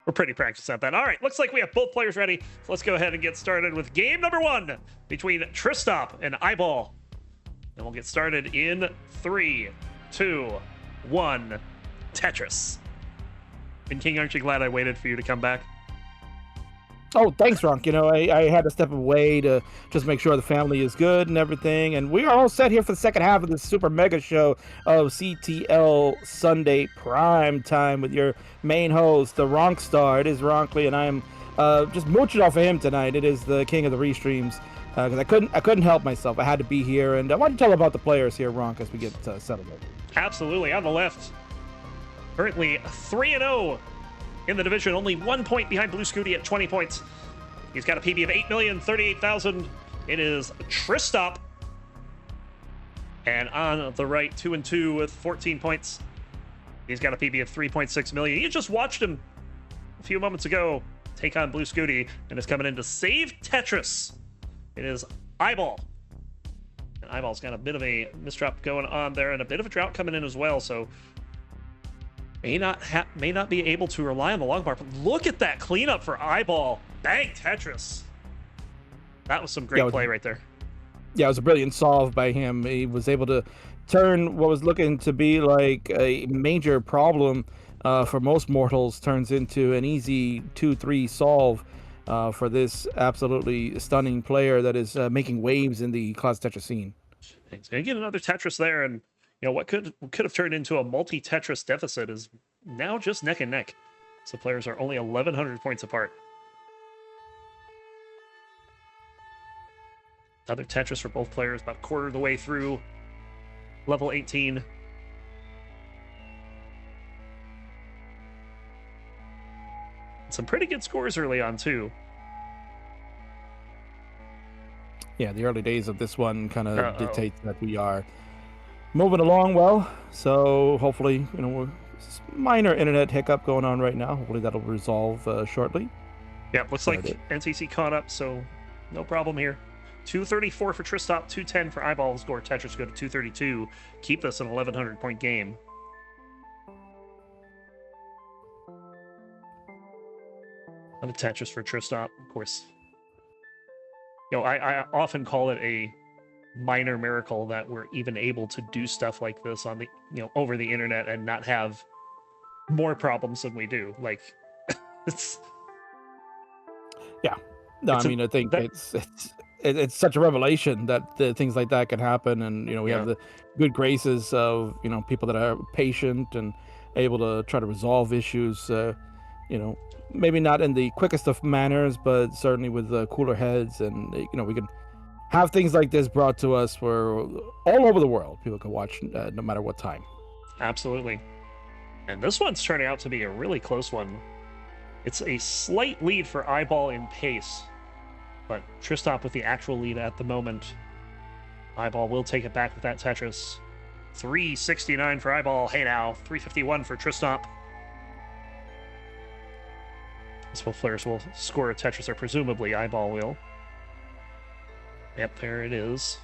We're pretty practiced at that. All right, looks like we have both players ready. So let's go ahead and get started with game number 1 between Tristop and iBall. And we'll get started in 3, 2, 1, Tetris. And King, aren't you glad I waited for you to come back? Oh, thanks, Ronk. You know, I had to step away to just make sure the family is good and everything. And we are all set here for the second half of this super mega show of CTL Sunday Prime Time with your main host, the Ronk Star. It is Roncli, and I am just mooching off of him tonight. It is the king of the Restreams because I couldn't help myself. I had to be here. And I want to tell about the players here, Ronk, as we get settled in. Absolutely. On the left, currently 3-0. in the division, only 1 point behind Blue Scooty at 20 points. He's got a PB of 8,038,000. It is Tristop. And on the right, 2-2 with 14 points. He's got a PB of 3.6 million. You just watched him a few moments ago take on Blue Scooty and is coming in to save Tetris. It is iBall. And iBall's got a bit of a misdrop going on there and a bit of a drought coming in as well, so may not be able to rely on the long bar. But look at that cleanup for iBall. Bang, Tetris. That was some great play right there. Yeah, it was a brilliant solve by him. He was able to turn what was looking to be like a major problem for most mortals turns into an easy 2-3 solve for this absolutely stunning player that is making waves in the class Tetris scene. He's gonna get another Tetris there, and you know what could have turned into a multi-Tetris deficit is now just neck and neck. So players are only 1,100 points apart. Another Tetris for both players, about a quarter of the way through level 18. Some pretty good scores early on, too. Yeah, the early days of this one kind of dictates that we are moving along well. So hopefully, you know, minor internet hiccup going on right now. Hopefully that'll resolve shortly. Yeah, looks like NCC caught up, so no problem here. 234 for Tristop, 210 for iBall. Score Tetris go to 232. Keep this an 1,100 point game. Another Tetris for Tristop, of course. You know, I often call it a minor miracle that we're even able to do stuff like this on the, you know, over the internet and not have more problems than we do. Like, it's. Yeah. No, I mean, I think it's such a revelation that things like that can happen, and you know we have the good graces of people that are patient and able to try to resolve issues. You know, maybe not in the quickest of manners, but certainly with cooler heads, and we can have things like this brought to us for all over the world. People can watch no matter what time. Absolutely, and this one's turning out to be a really close one. It's a slight lead for iBall in pace. But Tristop with the actual lead at the moment. iBall will take it back with that Tetris. 369 for iBall. Hey now, 351 for Tristop. As both players will score a Tetris, or presumably iBall will. Yep, there it is.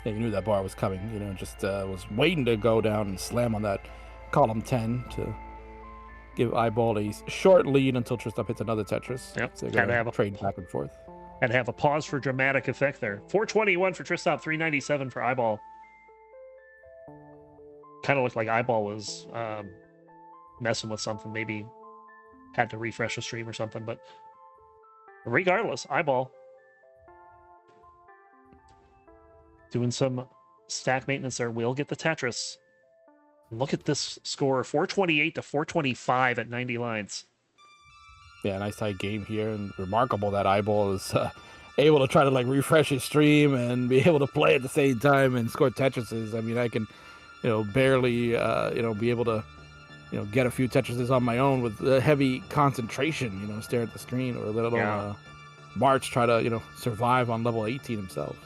Yeah, you knew that bar was coming. Just was waiting to go down and slam on that column 10 to give iBall a short lead until Tristop hits another Tetris. Yep. So they're going to trade back and forth. And have a pause for dramatic effect there. 421 for Tristop, 397 for iBall. Kind of looked like iBall was messing with something. Maybe had to refresh the stream or something. But regardless, iBall doing some stack maintenance there. Will get the Tetris. Look at this score, 428 to 425 at 90 lines. Yeah, nice tight game here, and remarkable that iBall is able to try to refresh his stream and be able to play at the same time and score Tetrises. I mean, I can, barely, be able to, get a few Tetrises on my own with heavy concentration. Stare at the screen, or let alone March try to, survive on level 18 himself.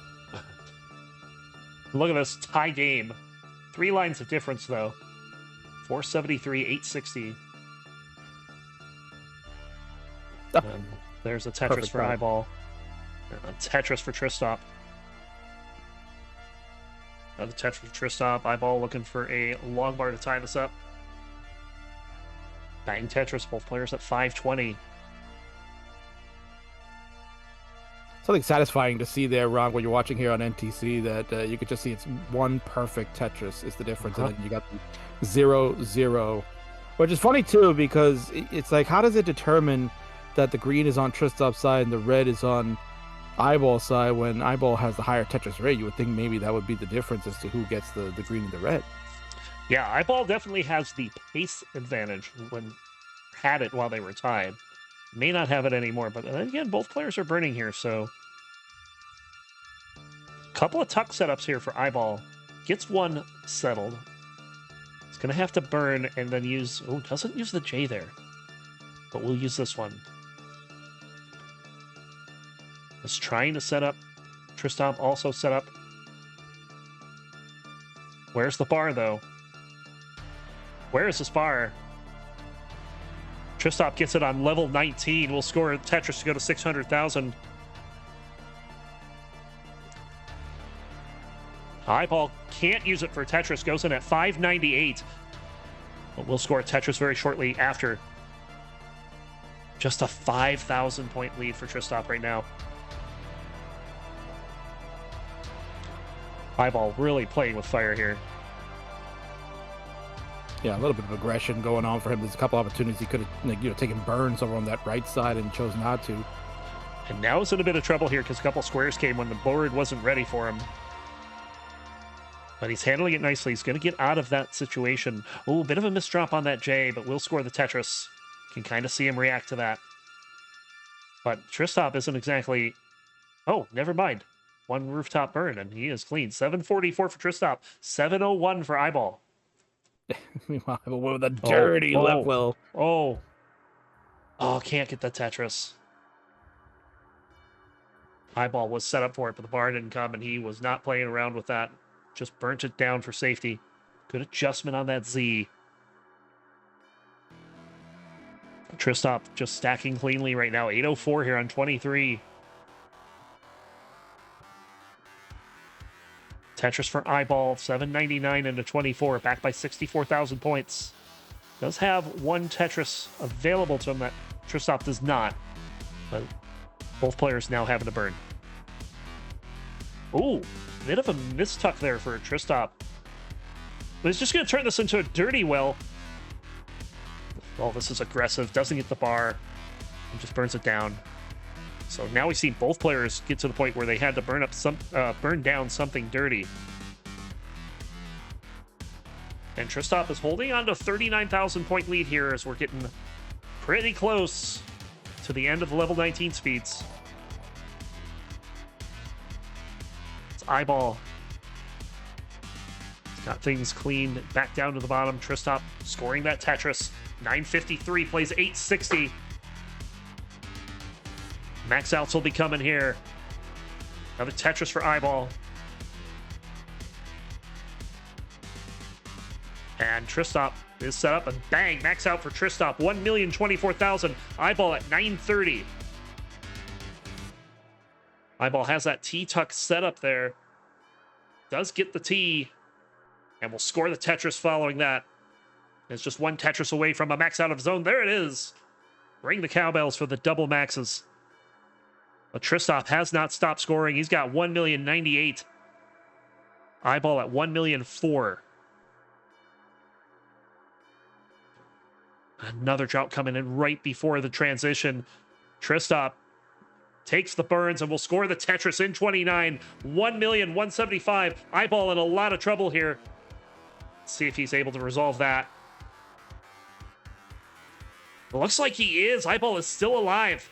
Look at this tie game. 3 lines of difference, though. 473, 860. And there's a Tetris Perfect for iBall. A Tetris for Tristop. Another Tetris for Tristop. iBall looking for a long bar to tie this up. Bang Tetris, both players at 520. Something satisfying to see there, Ron, when you're watching here on NTC, that you could just see it's one perfect Tetris is the difference, and then you got the 0-0, which is funny too, because it's like, how does it determine that the green is on Tristop's side and the red is on iBall side when iBall has the higher Tetris rate? You would think maybe that would be the difference as to who gets the green and the red. Yeah, iBall definitely has the pace advantage when had it while they were tied. May not have it anymore, but again, both players are burning here, so... Couple of tuck setups here for iBall. Gets one settled. It's going to have to burn and then use... Oh, doesn't use the J there. But we'll use this one. Is trying to set up. Tristop also set up. Where's the bar, though? Where is this bar? Tristop gets it on level 19. We'll score Tetris to go to 600,000. iBall can't use it for Tetris. Goes in at 598. But we'll score Tetris very shortly after. Just a 5,000 point lead for Tristop right now. iBall really playing with fire here. Yeah, a little bit of aggression going on for him. There's a couple opportunities he could have, taken burns over on that right side and chose not to. And now he's in a bit of trouble here because a couple squares came when the board wasn't ready for him. But he's handling it nicely. He's going to get out of that situation. Oh, a bit of a misdrop on that J, but we'll score the Tetris. Can kind of see him react to that. But Tristop isn't exactly... Oh, never mind. One rooftop burn, and he is clean. 744 for Tristop. 701 for iBall. Meanwhile, with a dirty left wheel. Oh, can't get the Tetris. iBall was set up for it, but the bar didn't come, and he was not playing around with that. Just burnt it down for safety. Good adjustment on that Z. Tristop just stacking cleanly right now. 804 here on 23. Tetris for iBall, 799 into 24, back by 64,000 points. Does have one Tetris available to him that Tristop does not, but both players now having to burn. Ooh, bit of a mistuck there for Tristop. But he's just going to turn this into a dirty well. Oh, this is aggressive. Doesn't get the bar. And just burns it down. So now we see both players get to the point where they had to burn down something dirty. And Tristop is holding on to a 39,000 point lead here as we're getting pretty close to the end of the level 19 speeds. It's iBall. He's got things clean back down to the bottom. Tristop scoring that Tetris. 953 plays 860. Max outs will be coming here. Another Tetris for iBall. And Tristop is set up, and bang, max out for Tristop. 1,024,000. iBall at 930. iBall has that T-tuck set up there. Does get the T, and will score the Tetris following that. It's just one Tetris away from a max out of zone. There it is. Ring the cowbells for the double maxes. But Tristop has not stopped scoring. He's got 1,098,000. iBall at 1,004,000. Another drought coming in right before the transition. Tristop takes the burns and will score the Tetris in 29. 1,175,000. iBall in a lot of trouble here. Let's see if he's able to resolve that. It looks like he is. iBall is still alive.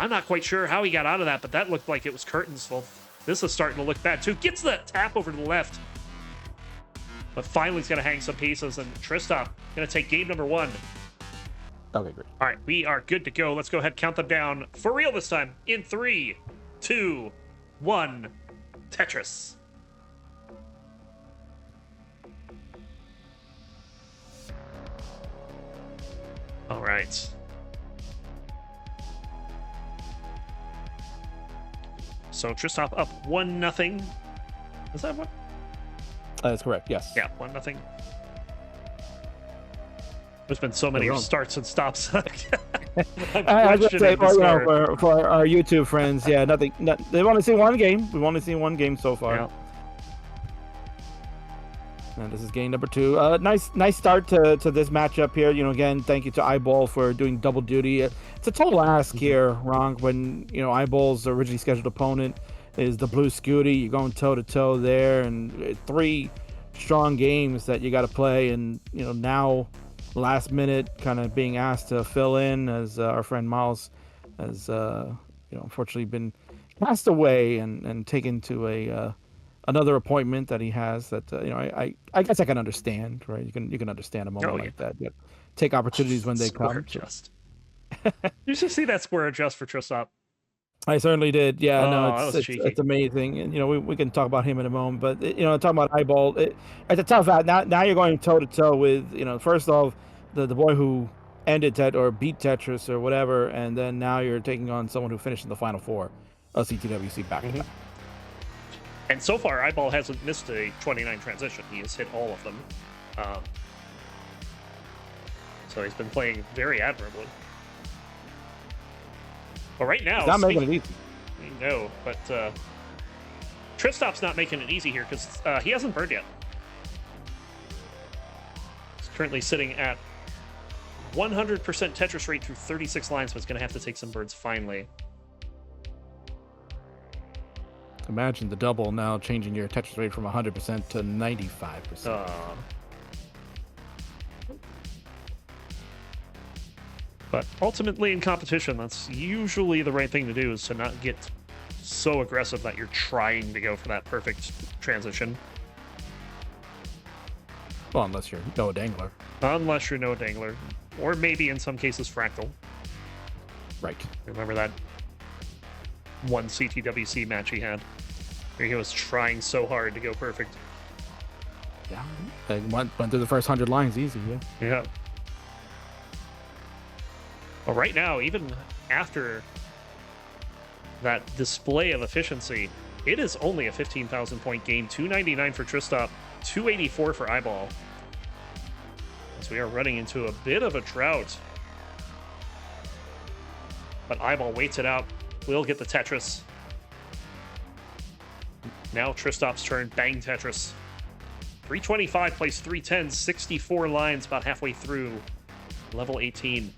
I'm not quite sure how he got out of that, but that looked like it was curtains. Well, this is starting to look bad too. Gets the tap over to the left. But finally he's going to hang some pieces, and Tristop going to take game number 1. Okay, great. All right, we are good to go. Let's go ahead and count them down for real this time. In 3, 2, 1, Tetris. All right. So Tristop up 1-0. Is that what? That's correct, yes. Yeah, 1-0. There's been so many starts and stops. I'm I was gonna say, questioning the score. for our YouTube friends, yeah, nothing. They want to see one game. We want to see one game so far. Yeah. And this is game number 2. Nice start to this matchup here. You know, again, thank you to iBall for doing double duty. It's a tall ask here, Ronc, when, you know, iBall's originally scheduled opponent is the Blue Scooty. You're going toe-to-toe there, and 3 strong games that you got to play. And, you know, now last minute kind of being asked to fill in as our friend Miles has, you know, unfortunately been passed away and taken to a... another appointment that he has that you know I guess I can understand, right? You can understand a moment like that. But take opportunities when they come. Adjust. You should see that square adjust for Tristop. I certainly did. Yeah, no, it's amazing. And you know we can talk about him in a moment, but you know talking about iBall, it's a tough out. Now you're going toe to toe with, you know, first off the boy who ended beat Tetris or whatever, and then now you're taking on someone who finished in the final 4 of CTWC back to back. And so far, iBall hasn't missed a 29 transition. He has hit all of them. So he's been playing very admirably. But right now... He's not making it easy. No, but Tristop's not making it easy here because he hasn't burned yet. He's currently sitting at 100% Tetris rate through 36 lines, but he's going to have to take some birds finally. Imagine the double now changing your Tetris rate from 100% to 95%. But ultimately in competition, that's usually the right thing to do, is to not get so aggressive that you're trying to go for that perfect transition. Well, unless you're Noah Dangler. Unless you're Noah Dangler. Or maybe in some cases Fractal. Right. Remember that one CTWC match he had, where he was trying so hard to go perfect. Yeah, they went through the first 100 lines easy. Yeah. Well, right now, even after that display of efficiency, it is only a 15,000 point game. 299 for Tristop, 284 for iBall. So we are running into a bit of a drought. But iBall waits it out. We'll get the Tetris. Now Tristop's turn. Bang Tetris. 325 plays 310, 64 lines, about halfway through level 18.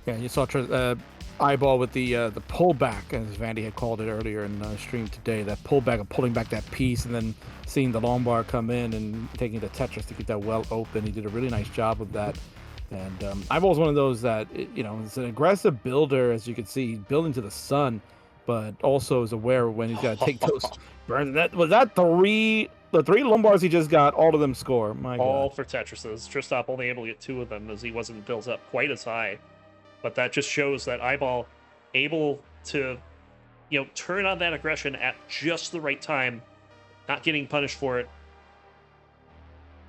Yeah, you saw iBall with the pullback, as Vandy had called it earlier in the stream today. That pullback of pulling back that piece and then seeing the long bar come in and taking the Tetris to keep that well open. He did a really nice job of that. And iBall's one of those that, you know, is an aggressive builder, as you can see. He's building to the sun, but also is aware when he's got to take those burns. The 3 lumbars he just got, all of them score. My all God. For Tetrises. Tristop only able to get 2 of them as he wasn't built up quite as high. But that just shows that iBall able to, you know, turn on that aggression at just the right time, not getting punished for it.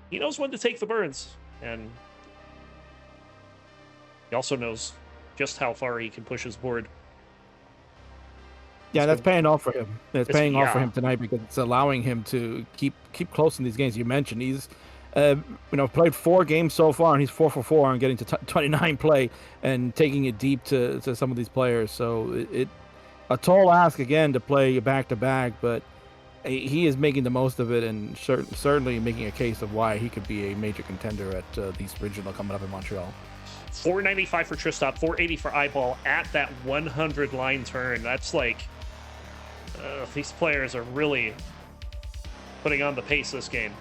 He knows when to take the burns, and he also knows just how far he can push his board. Yeah, that's paying off for him. It's paying off for him tonight because it's allowing him to keep close in these games. You mentioned he's played 4 games so far, and he's 4 for 4 on getting to 29 play and taking it deep to some of these players. So it a tall ask again to play back to back, but he is making the most of it, and certainly making a case of why he could be a major contender at the East Regional coming up in Montreal. 495 for Tristop, 480 for iBall at that 100 line turn. That's like these players are really putting on the pace this game.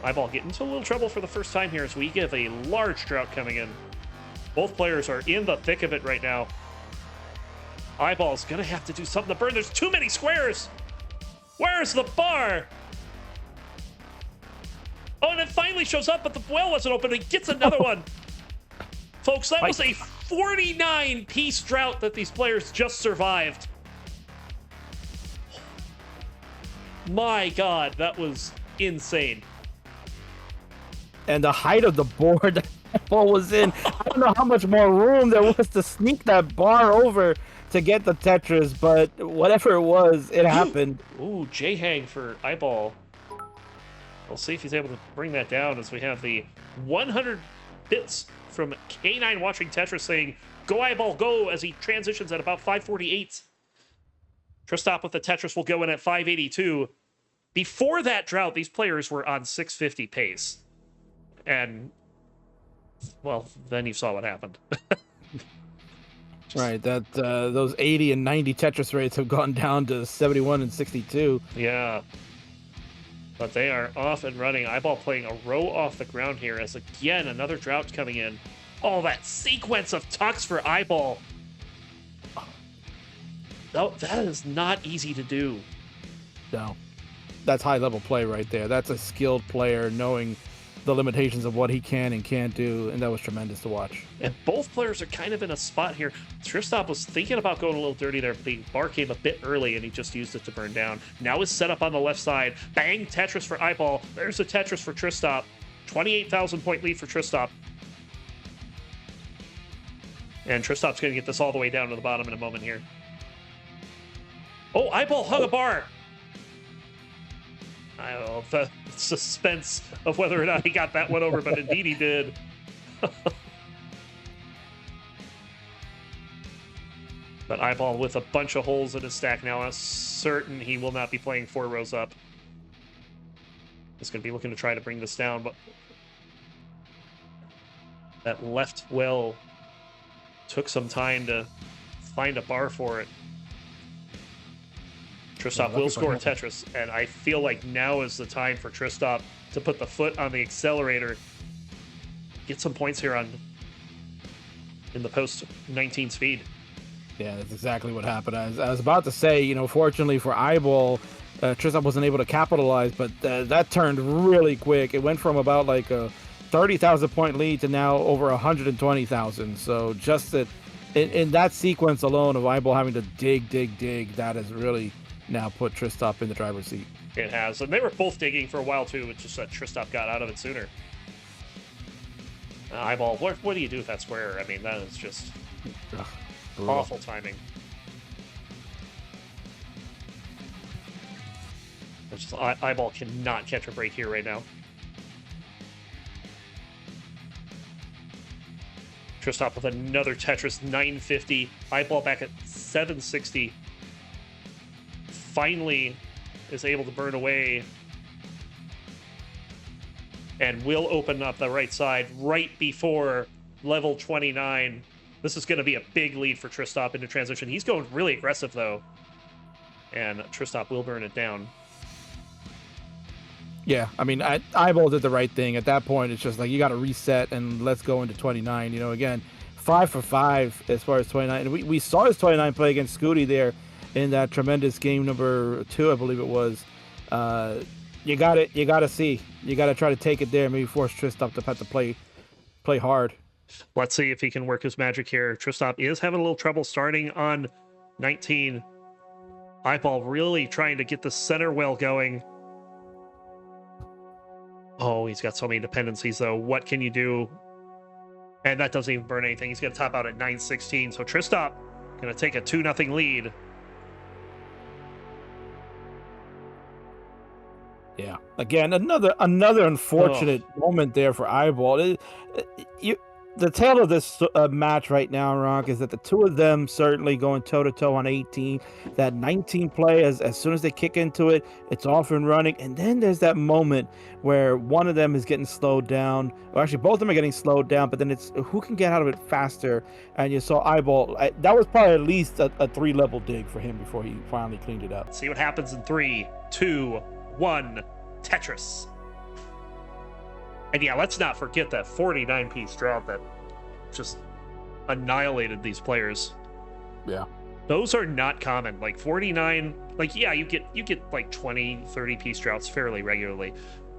iBall getting into a little trouble for the first time here as we give a large drought coming in. Both players are in the thick of it right now. iBall's gonna have to do something to burn. There's too many squares. Where's the bar? Oh, and it finally shows up, but the well wasn't open. He gets another one. Folks, that was a 49-piece drought that these players just survived. My God, that was insane. And the height of the board that ball was in, I don't know how much more room there was to sneak that bar over to get the Tetris, but whatever it was, it happened. Ooh, J-Hang for iBall. We'll see if he's able to bring that down as we have the 100 bits from K9 watching Tetris saying, "Go iBall, go," as he transitions at about 548. Tristop with the Tetris will go in at 582. Before that drought, these players were on 650 pace. And, well, then you saw what happened. Right, that those 80 and 90 Tetris rates have gone down to 71 and 62. Yeah. But they are off and running. iBall playing a row off the ground here as, again, another drought coming in. Oh, that sequence of tucks for iBall. Oh, that is not easy to do. No. That's high-level play right there. That's a skilled player knowing the limitations of what he can and can't do, and that was tremendous to watch. And both players are kind of in a spot here. Tristop was thinking about going a little dirty there, but the bar came a bit early, and he just used it to burn down. Now is set up on the left side. Bang, Tetris for iBall. There's a Tetris for Tristop. 28,000-point lead for Tristop. And Tristop's going to get this all the way down to the bottom in a moment here. Oh, iBall hung a bar. I don't know the suspense of whether or not he got that one over, but indeed he did. But iBall with a bunch of holes in his stack now. I'm certain he will not be playing 4 rows up. He's going to be looking to try to bring this down, but that left well took some time to find a bar for it. Tristop will score a Tetris, and I feel like now is the time for Tristop to put the foot on the accelerator. Get some points here in the post 19 speed. Yeah, that's exactly what happened. I was about to say, you know, fortunately for iBall, Tristop wasn't able to capitalize, but that turned really quick. It went from about like a 30,000 point lead to now over 120,000. So just that in that sequence alone of iBall having to dig, that has really now put Tristop in the driver's seat. It has, and they were both digging for a while too. It's just that Tristop got out of it sooner. iBall, what do you do with that square? I mean, that is just awful timing. It's just, iBall cannot catch a break here right now. Tristop with another Tetris, 950. iBall back at 760. Finally is able to burn away and will open up the right side right before level 29. This is going to be a big lead for Tristop into transition. He's going really aggressive, though, and Tristop will burn it down. Yeah, I mean, iBall did the right thing. At that point, it's just like you got to reset and let's go into 29. You know, again, 5 for 5 as far as 29. And we saw his 29 play against Scooty there in that tremendous game number 2, I believe it was. You got to see. You got to try to take it there. Maybe force Tristop to have to play hard. Let's see if he can work his magic here. Tristop is having a little trouble starting on 19. iBall really trying to get the center well going. Oh, he's got so many dependencies, though. What can you do? And that doesn't even burn anything. He's going to top out at 916. So Tristop going to take a 2-0 lead. Yeah. Again, another unfortunate moment there for iBall. The tale of this match right now, Ronk, is that the two of them certainly going toe-to-toe on 18. That 19 play, as soon as they kick into it, it's off and running. And then there's that moment where one of them is getting slowed down. Or actually, both of them are getting slowed down, but then it's who can get out of it faster. And you saw iBall. That was probably at least a 3-level dig for him before he finally cleaned it up. See what happens in 3, 2, 1. Tetris. And yeah, let's not forget that 49-piece drought that just annihilated these players. Yeah. Those are not common. Like 49, like yeah, you get like 20, 30-piece droughts fairly regularly.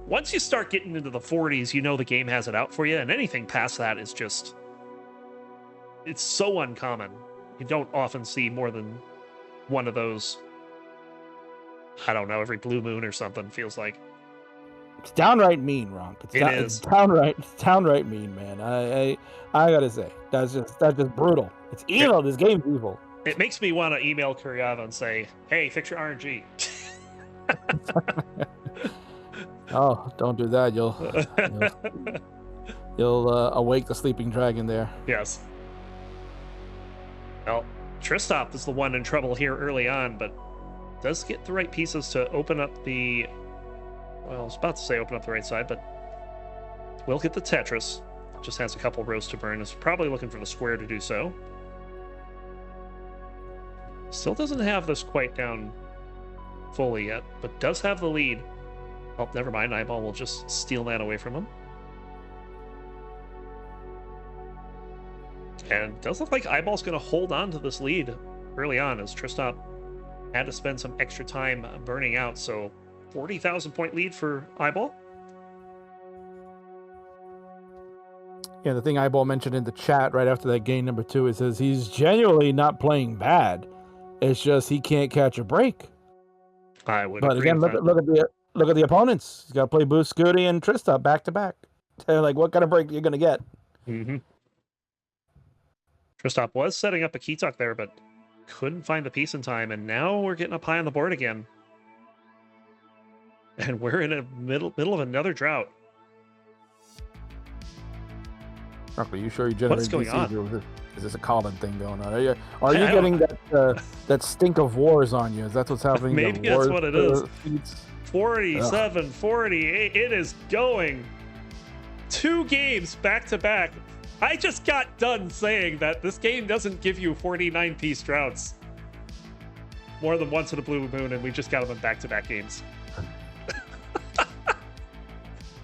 Once you start getting into the 40s, you know the game has it out for you, and anything past that is just, it's so uncommon. You don't often see more than one of those. I don't know, every blue moon or something, feels like. It's downright mean, Ronk. It's downright mean, man. I gotta say, that's just brutal. It's evil. This game's evil. It makes me want to email Kuryava and say, "Hey, fix your RNG." Oh, don't do that. You'll awake the sleeping dragon there. Yes. Well, Tristop is the one in trouble here early on, but does get the right pieces to open up the... Well, I was about to say open up the right side, but will get the Tetris. Just has a couple rows to burn. Is probably looking for the square to do so. Still doesn't have this quite down fully yet, but does have the lead. Oh, never mind. iBall will just steal that away from him. And does look like iBall's going to hold on to this lead early on, as Tristop had to spend some extra time burning out. So 40,000 point lead for iBall. Yeah, the thing iBall mentioned in the chat right after that game number 2, it says he's genuinely not playing bad. It's just he can't catch a break. I would. But again, look at the opponents. He's got to play Boost Scooty and Tristop back to back. Like, what kind of break you're gonna get? Mm-hmm. Tristop was setting up a key tuck there, but couldn't find the piece in time, and now we're getting up high on the board again. And we're in a middle of another drought. Roncli, you sure you generated What's going on? Is this a Colin thing going on? Are you getting that stink of wars on you? Is that what's happening? Maybe that's what it is. 47, 48. It is going 2 games back to back. I just got done saying that this game doesn't give you 49-piece droughts more than once in a blue moon, and we just got them in back-to-back games.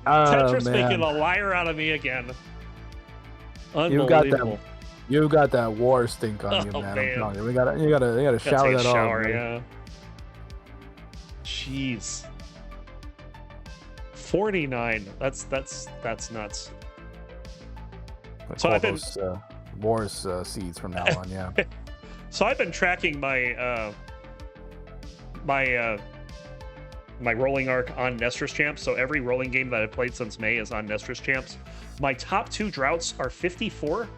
Tetris making a liar out of me again. Unbelievable. You got that war stink on you, man. I'm telling you, you gotta shower that off. Yeah. Jeez. 49. That's nuts. So I've been wars seeds from now on, yeah. So I've been tracking my my rolling arc on Nestor's Champs. So every rolling game that I've played since May is on Nestor's Champs. My top 2 droughts are 54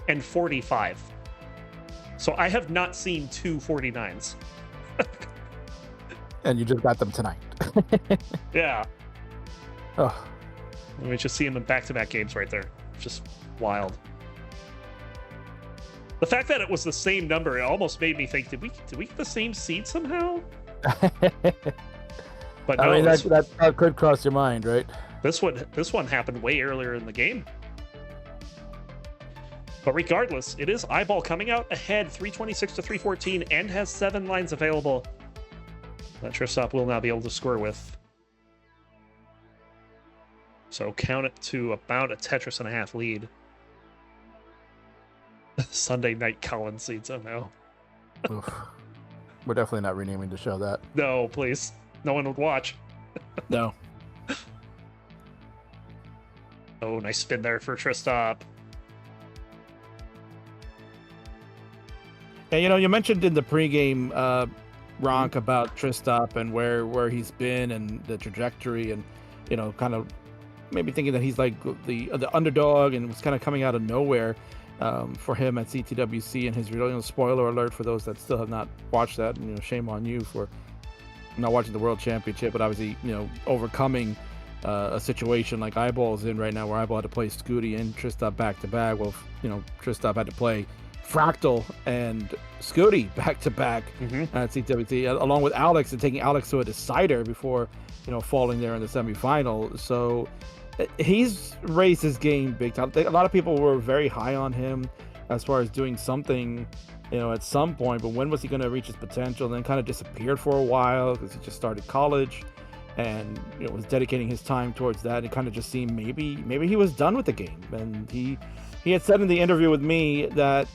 and 45. So I have not seen 2 49s. And you just got them tonight. Yeah. Oh. We just see them in back-to-back games right there. Just wild. The fact that it was the same number, it almost made me think, did we get the same seed somehow? But no, I mean, that could cross your mind, right? This one happened way earlier in the game. But regardless, it is iBall coming out ahead 326 to 314 and has 7 lines available that Tristop will now be able to score with. So count it to about a Tetris and a half lead. Sunday night Colin seed somehow. Oof. We're definitely not renaming the show that. No, please. No one would watch. No. Oh, nice spin there for Tristop. And you mentioned in the pregame, Ronc, about Tristop and where he's been and the trajectory, and kind of maybe thinking that he's like the underdog and was kind of coming out of nowhere for him at CTWC, and his spoiler alert for those that still have not watched that. And shame on you for not watching the World Championship, but obviously overcoming a situation like iBall's in right now, where iBall had to play Scooty and Tristop back to back. Well, Tristop had to play Fractal and Scooty back to back at CTWC, along with Alex, and taking Alex to a decider before falling there in the semifinal. So he's raised his game big time. A lot of people were very high on him as far as doing something at some point, but when was he going to reach his potential? And then kind of disappeared for a while because he just started college and was dedicating his time towards that. It kind of just seemed maybe he was done with the game. And he had said in the interview with me that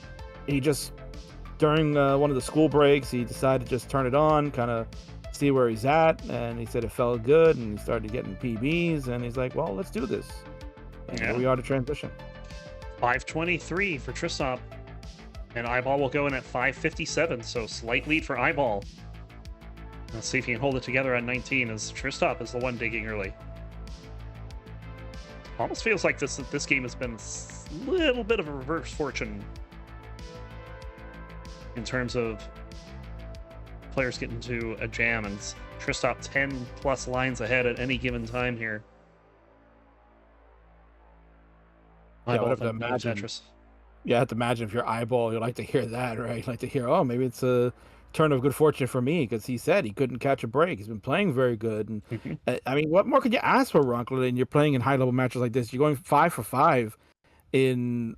he just, during one of the school breaks, he decided to just turn it on, kind of see where he's at, and he said it felt good, and he started getting PBs, and he's like, well, let's do this. And here we are to transition. 523 for Tristop, and iBall will go in at 557, so slight lead for iBall. Let's see if he can hold it together on 19, as Tristop is the one digging early. Almost feels like this game has been a little bit of a reverse fortune in terms of players getting into a jam and Tristop 10 plus lines ahead at any given time here. Yeah, I have to imagine. Tetris. Yeah, I have to imagine if you're iBall, you'd like to hear that, right? You'd like to hear, oh, maybe it's a turn of good fortune for me, because he said he couldn't catch a break. He's been playing very good, and I mean, what more could you ask for, Roncli? And you're playing in high level matches like this. You're going 5 for 5 in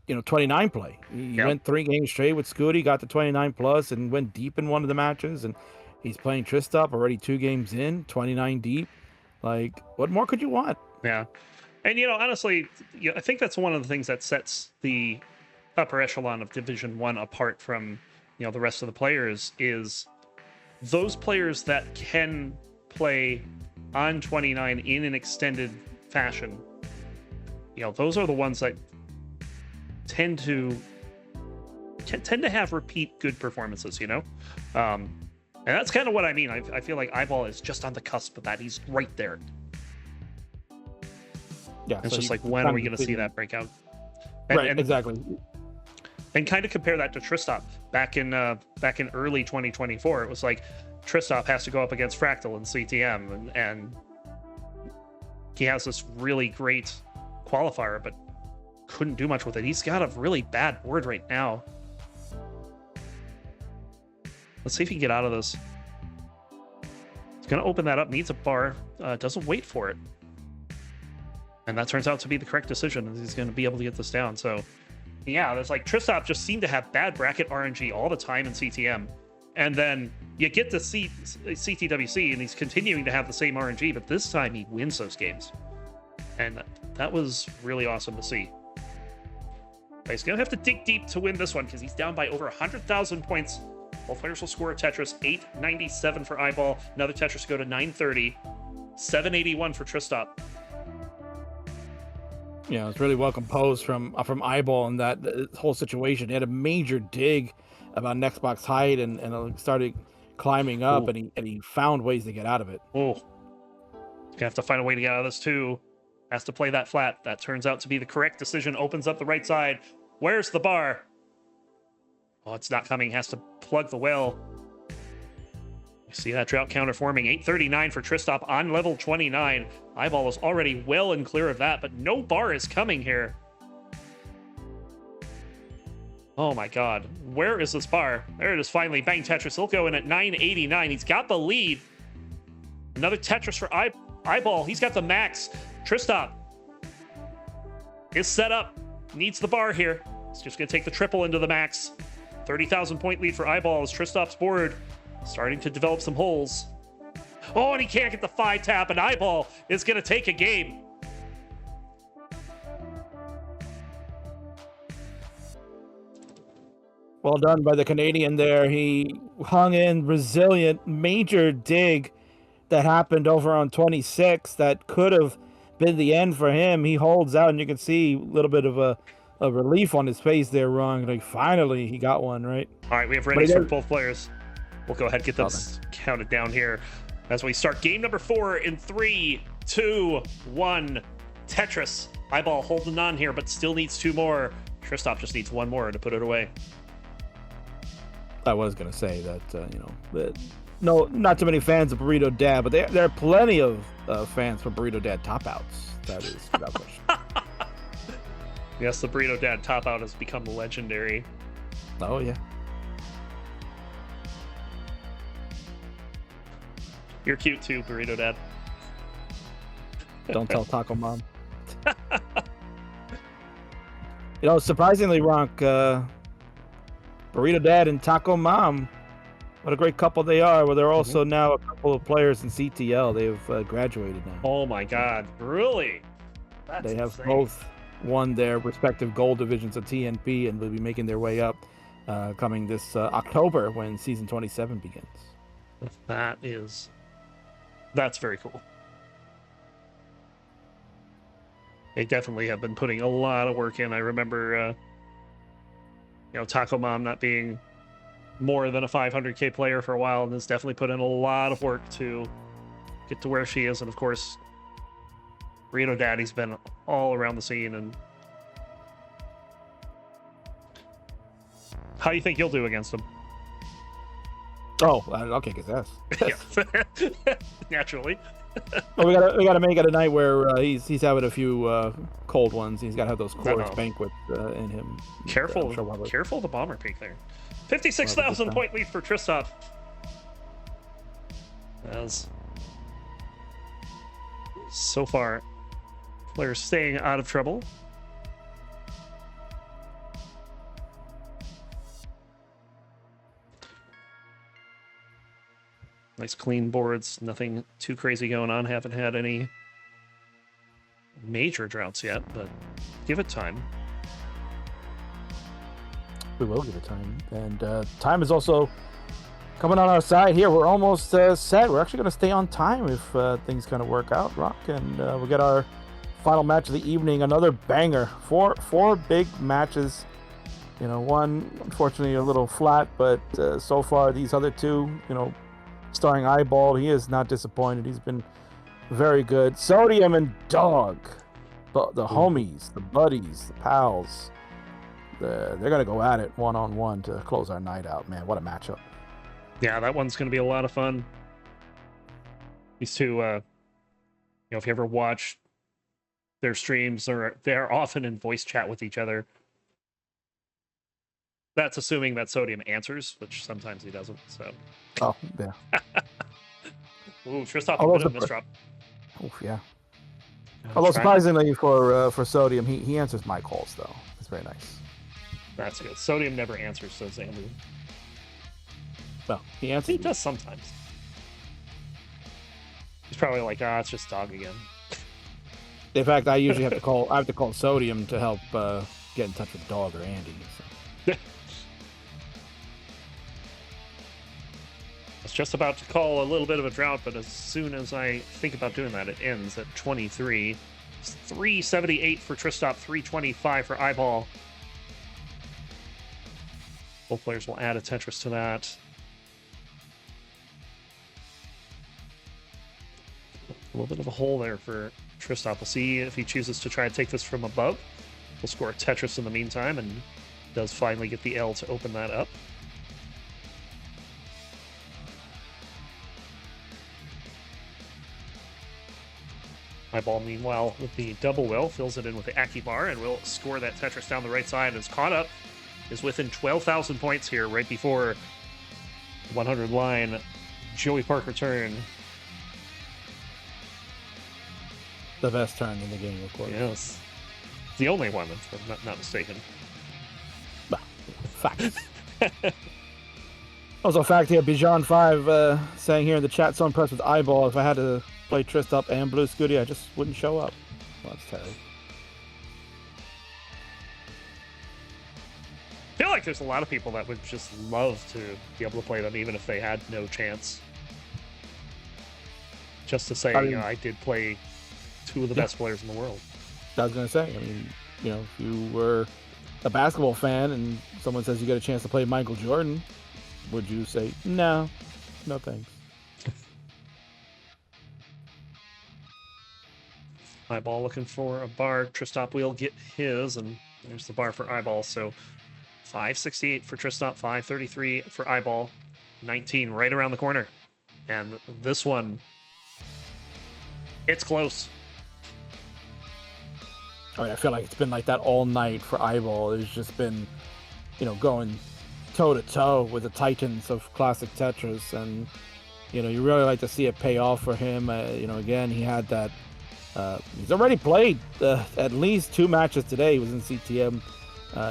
29 play. He went 3 games straight with Scooty, got to 29 plus, and went deep in one of the matches. And he's playing Tristop already 2 games in, 29 deep. Like, what more could you want? Yeah. And, honestly, I think that's one of the things that sets the upper echelon of Division 1 apart from, the rest of the players is those players that can play on 29 in an extended fashion. Those are the ones that tend to have repeat good performances, and that's kind of what I mean. I feel like iBall is just on the cusp of that. He's right there. Yeah, it's just like, when are we going to see that breakout? Right, exactly. And kind of compare that to Tristop back in early 2024. It was like Tristop has to go up against Fractal and CTM, and he has this really great qualifier, but couldn't do much with it. He's got a really bad board right now. Let's see if he can get out of this. He's going to open that up, needs a bar, doesn't wait for it. And that turns out to be the correct decision. He's going to be able to get this down. So, yeah, there's like Tristop just seemed to have bad bracket RNG all the time in CTM. And then you get to CTWC, and he's continuing to have the same RNG, but this time he wins those games. And that was really awesome to see. He's going to have to dig deep to win this one because he's down by over 100,000 points. Both players will score a Tetris. 897 for iBall. Another Tetris go to 930. 781 for Tristop. Yeah, it's really well composed from iBall in that whole situation. He had a major dig about next box height and started climbing up, and he found ways to get out of it. Oh, he's gonna have to find a way to get out of this too. Has to play that flat. That turns out to be the correct decision. Opens up the right side. Where's the bar? Oh, it's not coming. Has to plug the well. You see that drought counter forming. 839 for Tristop on level 29. iBall is already well and clear of that, but no bar is coming here. Oh my god. Where is this bar? There it is finally. Bang Tetris. He'll go in at 989. He's got the lead. Another Tetris for iBall. He's got the max. Tristop is set up. Needs the bar here. He's just going to take the triple into the max. 30,000 point lead for iBall as Tristop's board starting to develop some holes. Oh, and he can't get the 5 tap, and iBall is going to take a game. Well done by the Canadian there. He hung in, resilient, major dig that happened over on 26 that could have been the end for him. He holds out, and you can see a little bit of a relief on his face there, Ron. Like, finally, he got one, right? All right, we have ready for both players. We'll go ahead and get this counted down here as we start game number 4 in 3, 2, 1. Tetris. iBall holding on here, but still needs 2 more. Tristop just needs 1 more to put it away. I was going to say that, no, not too many fans of Burrito Dad, but there are plenty of fans for Burrito Dad top outs. That is without question. Yes, the Burrito Dad top out has become legendary. Oh, yeah. You're cute too, Burrito Dad. Don't tell Taco Mom. Surprisingly, Ronk, Burrito Dad and Taco Mom, what a great couple they are. Well, they're also now a couple of players in CTL. They've graduated now. Oh my God, really? That's they have insane. Both won their respective gold divisions of TNP and will be making their way up coming this October when season 27 begins. That's very cool. They definitely have been putting a lot of work in. I remember, Taco Mom not being more than a 500k player for a while, and has definitely put in a lot of work to get to where she is. And of course, Burrito Daddy's been all around the scene. And how do you think you'll do against him? Oh, I'll kick his ass. Yeah. Naturally. Well, we gotta make it a night where he's having a few cold ones. He's got to have those course banquets in him. Careful the bomber peak there. 56,000 point lead for Tristop. As so far, players staying out of trouble. Nice clean boards, nothing too crazy going on. Haven't had any major droughts yet, but give it time. We will give it time. And time is also coming on our side here. We're almost set. We're actually going to stay on time if things kind of work out, Rock. And we'll get our final match of the evening. Another banger. Four big matches. You know, one, unfortunately, a little flat, but so far, these other two, you know, starring iBall, he is not disappointed. He's been very good. Sodium and Dog, the homies, the buddies, the pals, they're going to go at it one-on-one to close our night out. Man, what a matchup. Yeah, that one's going to be a lot of fun. These two, you know, if you ever watch their streams, they're often in voice chat with each other. That's assuming that Sodium answers, which sometimes he doesn't, so... Oh, yeah. Ooh, Tristop a bit of misdrop. Oof, yeah. Although surprisingly for Sodium, he answers my calls, though. It's very nice. That's good. Sodium never answers, says Andrew. Well, he answers. He does sometimes. He's probably like, it's just Dog again. In fact, I usually have to call Sodium to help get in touch with Dog or Andy. So. I was just about to call a little bit of a drought, but as soon as I think about doing that, it ends at 23. It's 378 for Tristop, 325 for iBall. Both players will add a Tetris to that. A little bit of a hole there for Tristop. We'll see if he chooses to try and take this from above. We'll score a Tetris in the meantime, and does finally get the L to open that up. iBall, meanwhile, with the double will, fills it in with the Aki bar, and will score that Tetris down the right side. Is caught up, is within 12,000 points here, right before 100 line. Joey Parker turn. The best turn in the game, of course. Yes. The only one, if I'm not mistaken. Fact. Also, fact here, Bijan5 saying here in the chat, so impressed with iBall. If I had to play Tristop and Blue Scooty, I just wouldn't show up. Well, that's terrible. I feel like there's a lot of people that would just love to be able to play them, even if they had no chance. Just to say, I did play two of the best players in the world. I was going to say, I mean, you know, if you were a basketball fan and someone says you get a chance to play Michael Jordan, would you say, no thanks? iBall looking for a bar. Tristop will get his, and there's the bar for iBall. So 568 for Tristop, 533 for iBall, 19 right around the corner. And this one, it's close. I mean, I feel like it's been like that all night for iBall. It's just been, you know, going toe-to-toe with the titans of classic Tetris. And, you know, you really like to see it pay off for him. You know, again, he had that... he's already played at least 2 matches today. He was in CTM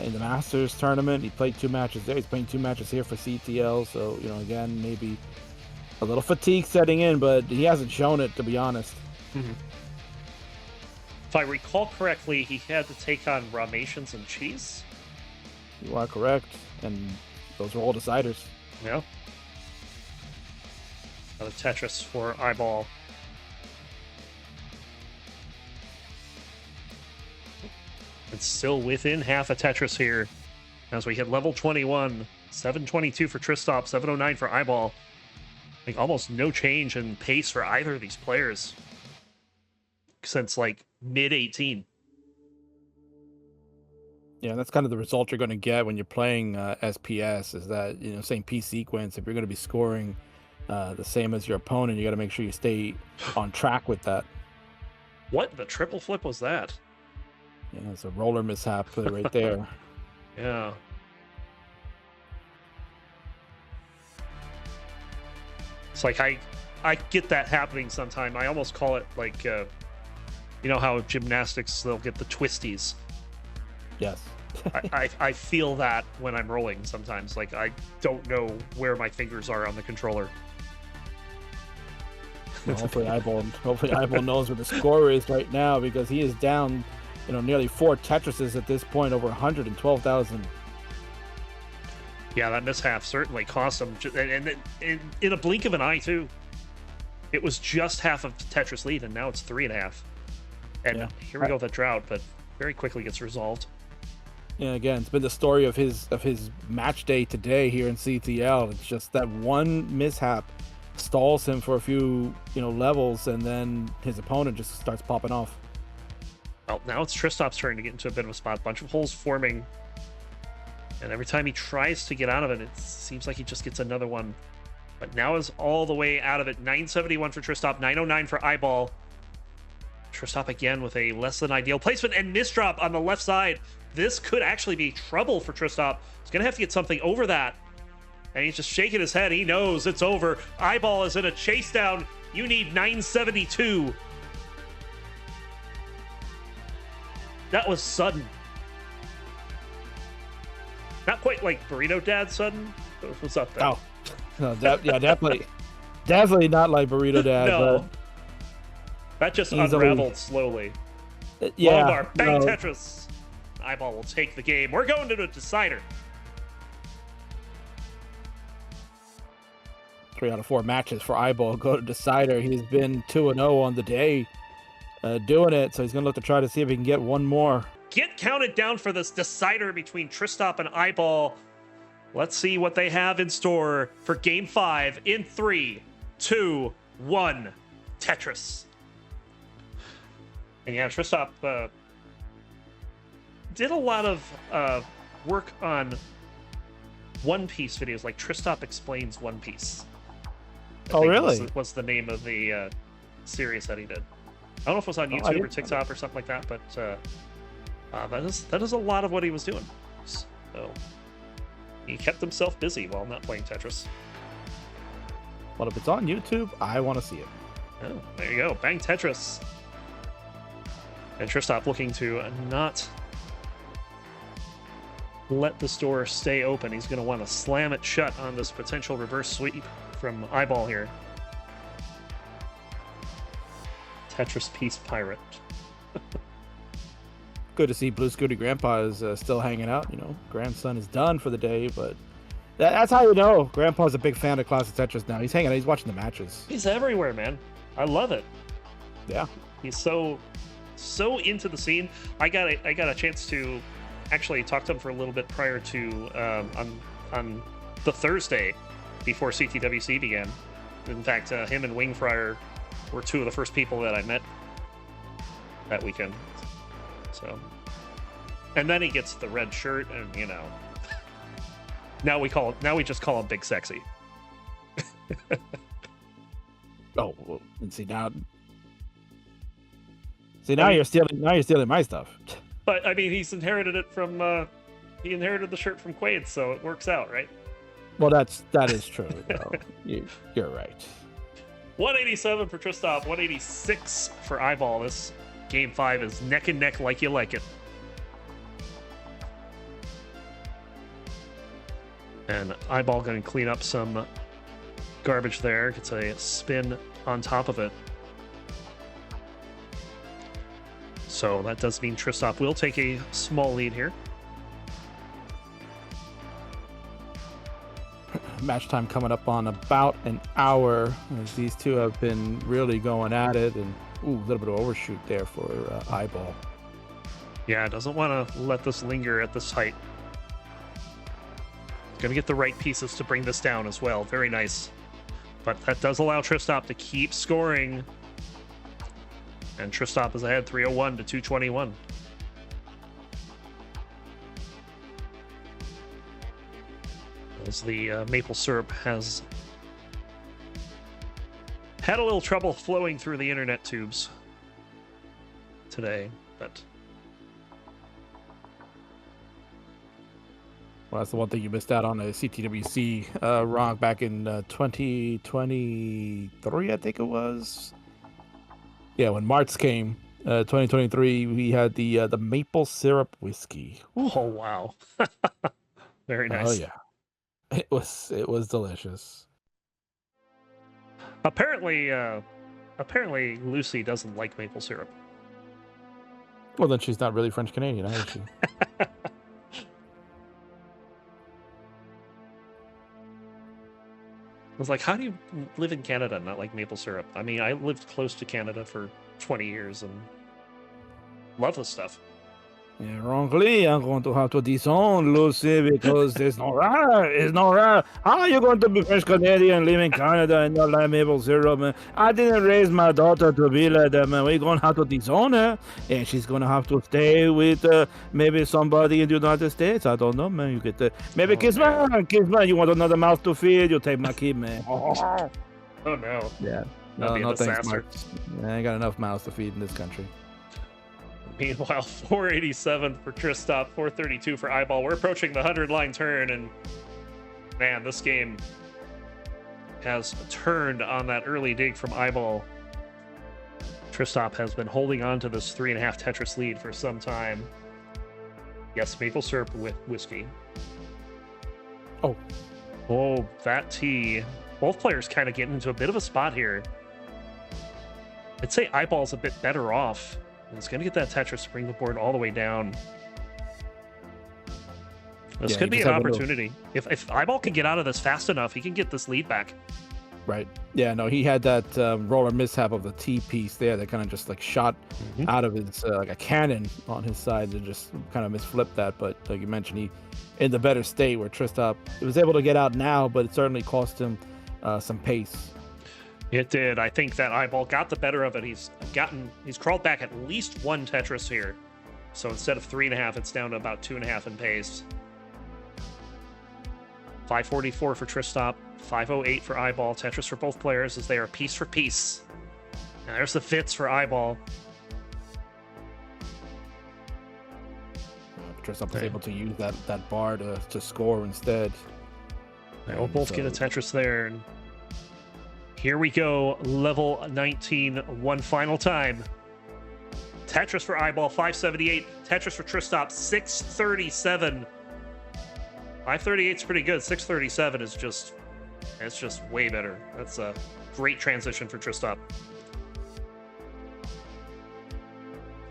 in the Masters tournament. He played 2 matches there. He's playing 2 matches here for CTL. So, you know, again, maybe a little fatigue setting in, but he hasn't shown it, to be honest. Mm-hmm. If I recall correctly, he had to take on Ramations and Cheese. You are correct, and those were all deciders. Yeah. Another Tetris for iBall. It's still within half a Tetris here as we hit level 21. 722 for Tristop, 709 for iBall. Like almost no change in pace for either of these players since like mid 18. Yeah, that's kind of the result you're going to get when you're playing SPS. Is that same piece sequence? If you're going to be scoring the same as your opponent, you got to make sure you stay on track with that. What the triple flip was that? Yeah, it's a roller mishap right there. Yeah. It's like I get that happening sometime. I almost call it like you know how gymnastics they'll get the twisties. Yes. I feel that when I'm rolling sometimes. Like I don't know where my fingers are on the controller. Well, hopefully iBall knows what the score is right now, because he is down, nearly 4 Tetrises at this point, over 112,000. Yeah, that mishap certainly cost him, and in a blink of an eye too. It was just half of Tetris lead, and now it's 3.5. And yeah, here we go with the drought, but very quickly gets resolved. Yeah, again, it's been the story of his match day today here in CTL. It's just that one mishap stalls him for a few levels, and then his opponent just starts popping off. Well, now it's Tristop's turn to get into a bit of a spot. Bunch of holes forming, and every time he tries to get out of it, it seems like he just gets another one. But now is all the way out of it. 971 for Tristop, 909 for iBall. Tristop again with a less than ideal placement and misdrop on the left side. This could actually be trouble for Tristop. He's going to have to get something over that. And he's just shaking his head. He knows it's over. iBall is in a chase down. You need 972. That was sudden. Not quite like Burrito Dad sudden. What's up there? Oh, no, yeah, definitely not like Burrito Dad. No. But that just unraveled slowly. Yeah. Lombard, bang Tetris. iBall will take the game. We're going to the decider. 3 out of 4 matches for iBall go to decider. He's been 2-0 on the day doing it, so he's going to look to try to see if he can get one more. Get counted down for this decider between Tristop and iBall. Let's see what they have in store for Game 5 in 3, 2, 1. Tetris. And yeah, Tristop did a lot of work on One Piece videos, like Tristop Explains One Piece. Oh, really? Was the name of the series that he did. I don't know if it was on YouTube or TikTok or something like that, but that is a lot of what he was doing. So he kept himself busy while not playing Tetris. Well, if it's on YouTube, I want to see it. Oh, there you go. Bang Tetris. And Tristop looking to not let the store stay open. He's going to want to slam it shut on this potential reverse sweep from iBall here. Tetris Piece Pirate. Good to see Blue Scooty Grandpa is still hanging out. Grandson is done for the day, but that's how you know Grandpa's a big fan of classic Tetris now. He's hanging out. He's watching the matches. He's everywhere, man. I love it. Yeah. He's so into the scene. I got a chance to actually talk to him for a little bit prior to on the Thursday before CTWC began. In fact, him and Wingfryer were 2 of the first people that I met that weekend. So, and then he gets the red shirt, and now we just call him Big Sexy. Oh, well, and see now you're stealing my stuff. But I mean, he's inherited it from he inherited the shirt from Quaid, so it works out, right? Well, that is true. You're right. 187 for Tristop, 186 for iBall. This Game 5 is neck and neck like you like it. And iBall going to clean up some garbage there. Gets a spin on top of it. So that does mean Tristop will take a small lead here. Match time coming up on about an hour, as these two have been really going at it, and a little bit of overshoot there for iBall. Yeah, doesn't want to let this linger at this height. Going to get the right pieces to bring this down as well. Very nice. But that does allow Tristop to keep scoring. And Tristop is ahead 301 to 221. as the maple syrup has had a little trouble flowing through the internet tubes today, but... Well, that's the one thing you missed out on a CTWC Ronc back in 2023, I think it was. Yeah, when March came, 2023, we had the maple syrup whiskey. Oh wow, very nice. Oh yeah, it was delicious. Apparently Lucy doesn't like maple syrup. Well, then she's not really French Canadian, is she? I was like, how do you live in Canada and not like maple syrup? I mean, I lived close to Canada for 20 years and love this stuff. Yeah, Roncli, I'm going to have to disown Lucy because it's not right. It's not right. How are you going to be French Canadian, live in Canada, and not like maple syrup, man? I didn't raise my daughter to be like that, man. We're going to have to disown her, and she's going to have to stay with maybe somebody in the United States. I don't know, man. You get maybe Kingsman. Kingsman, you want another mouth to feed? You take my kid, man. Oh no. Yeah. No thanks, Mark. I ain't got enough mouths to feed in this country. Meanwhile, 487 for Tristop, 432 for iBall. We're approaching the 100-line turn, and man, this game has turned on that early dig from iBall. Tristop has been holding on to this 3.5 Tetris lead for some time. Yes, maple syrup with whiskey. Oh, that tea. Both players kind of getting into a bit of a spot here. I'd say iBall's a bit better off. It's going to get that Tetris to bring the board all the way down. This could be an opportunity. If iBall can get out of this fast enough, he can get this lead back. Right. Yeah, no, he had that roller mishap of the T piece there that kind of just like shot out of his, like a cannon on his side and just kind of misflipped that. But like you mentioned, he in the better state where Tristop was able to get out now, but it certainly cost him some pace. It did. I think that iBall got the better of it. He's crawled back at least one Tetris here. So instead of 3.5, it's down to about 2.5 in pace. 544 for Tristop, 508 for iBall. Tetris for both players as they are piece for piece. And there's the fits for iBall. Tristop was able to use that bar to score instead. They'll both get a Tetris there. And here we go, level 19, one final time. Tetris for iBall, 578. Tetris for Tristop, 637. 538 is pretty good. 637 is just way better. That's a great transition for Tristop.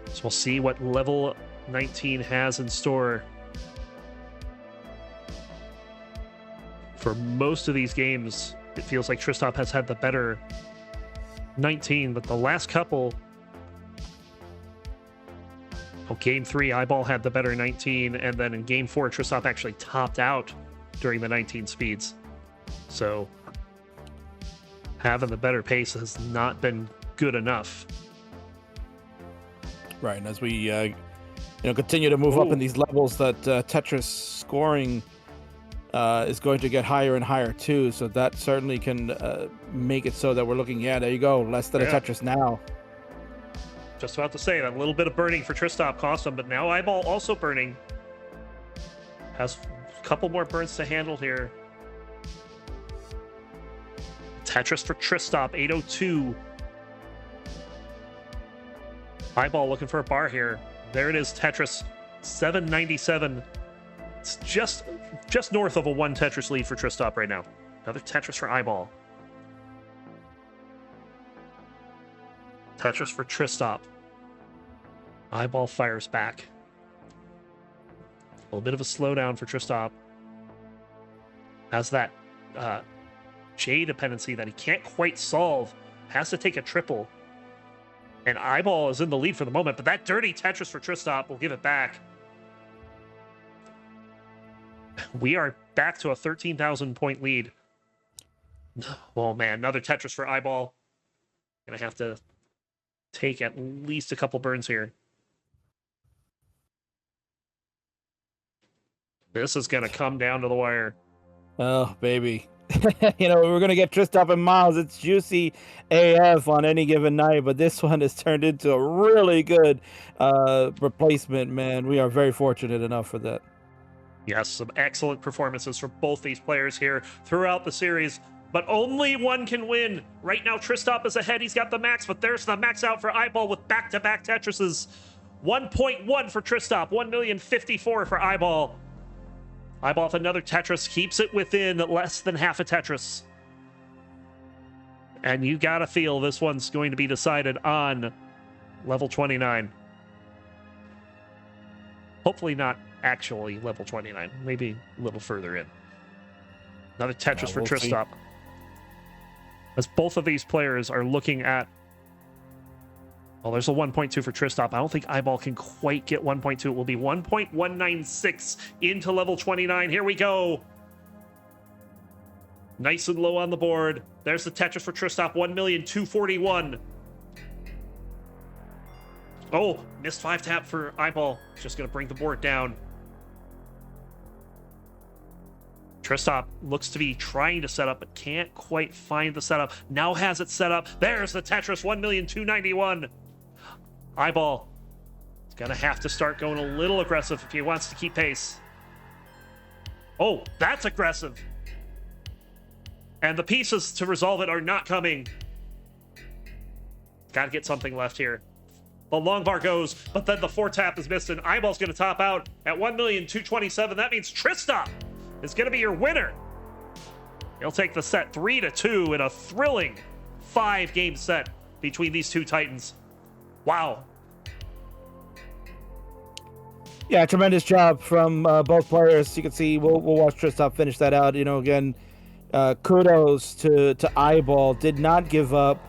So we'll see what level 19 has in store. For most of these games, it feels like Tristop has had the better 19, but the last couple... Oh, Game 3, iBall had the better 19, and then in Game 4, Tristop actually topped out during the 19 speeds. So, having the better pace has not been good enough. Right, and as we continue to move up in these levels, that Tetris scoring is going to get higher and higher too, so that certainly can make it so that we're looking, there you go, less than a Tetris now. Just about to say, that little bit of burning for Tristop cost him, but now iBall also burning. Has a couple more burns to handle here. Tetris for Tristop, 802. iBall looking for a bar here. There it is, Tetris, 797. It's just north of a one Tetris lead for Tristop right now. Another Tetris for iBall. Tetris for Tristop. iBall fires back. A little bit of a slowdown for Tristop. Has that J dependency that he can't quite solve. Has to take a triple. And iBall is in the lead for the moment, but that dirty Tetris for Tristop will give it back. We are back to a 13,000 point lead. Oh man, another Tetris for iBall. Gonna have to take at least a couple burns here. This is gonna come down to the wire. Oh, baby. We're going to get Tristop and Miles. It's juicy AF on any given night, but this one has turned into a really good replacement, man. We are very fortunate enough for that. Yes, some excellent performances from both these players here throughout the series, but only one can win. Right now, Tristop is ahead. He's got the max, but there's the max out for iBall with back-to-back Tetrises. 1.1 for Tristop, 1,054,000 for iBall. iBall with another Tetris, keeps it within less than half a Tetris. And you gotta feel this one's going to be decided on level 29. Hopefully not actually level 29, maybe a little further in. Another Tetris for Tristop. As both of these players are looking at... Well, there's a 1.2 for Tristop. I don't think iBall can quite get 1.2. It will be 1.196 into level 29. Here we go. Nice and low on the board. There's the Tetris for Tristop, 1,241,000. Oh, missed 5-tap for iBall. Just going to bring the board down. Tristop looks to be trying to set up, but can't quite find the setup. Now has it set up. There's the Tetris, 1,291,000. iBall is going to have to start going a little aggressive if he wants to keep pace. Oh, that's aggressive. And the pieces to resolve it are not coming. Got to get something left here. The long bar goes, but then the 4-tap is missed, and iBall's going to top out at 1,227,000. That means Tristop is going to be your winner. He'll take the set 3-2 in a thrilling 5-game set between these two Titans. Wow. Yeah, tremendous job from both players. You can see we'll watch Tristop finish that out. Again, kudos to iBall. Did not give up,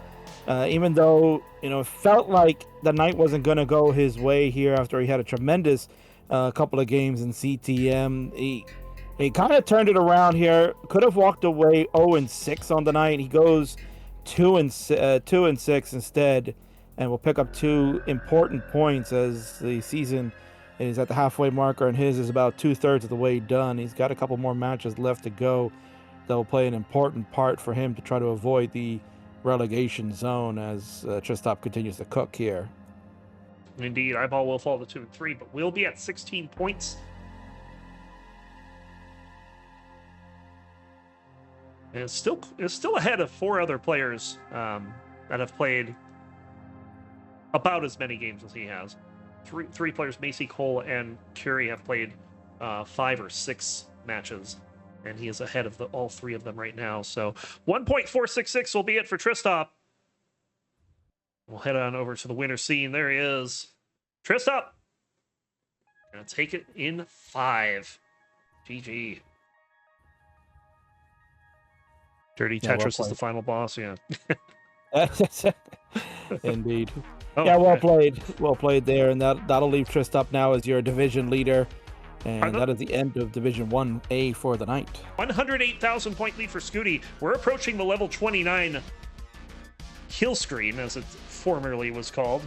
even though it felt like the night wasn't going to go his way here after he had a tremendous couple of games in CTM. He kind of turned it around here. Could have walked away 0-6 on the night. He goes 2-6 instead, and will pick up 2 important points as the season is at the halfway marker, and his is about 2/3 of the way done. He's got a couple more matches left to go that will play an important part for him to try to avoid the relegation zone as Tristop continues to cook here. Indeed, iBall will fall to 2-3, but will be at 16 points. And it's still ahead of 4 other players that have played about as many games as he has. Three players, Macy, Cole, and Curie, have played 5 or 6 matches, and he is ahead of all 3 of them right now. So 1.466 will be it for Tristop. We'll head on over to the winner scene. There he is. Tristop gonna take it in 5. GG. Dirty Tetris is the final boss, yeah. Indeed. Yeah, well played there, and that'll leave Tristop now as your division leader, and that is the end of Division 1A for the night. 108,000 point lead for Scooty. We're approaching the level 29 kill screen, as it formerly was called.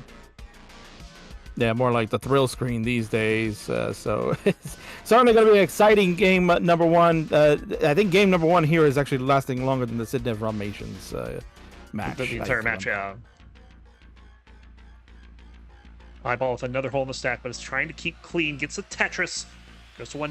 Yeah, more like the thrill screen these days. So it's certainly going to be an exciting game number 1. I think game number 1 here is actually lasting longer than the Sydney Formations match. The entire match, yeah. iBall with another hole in the stack, but is trying to keep clean. Gets a Tetris. Goes to 1.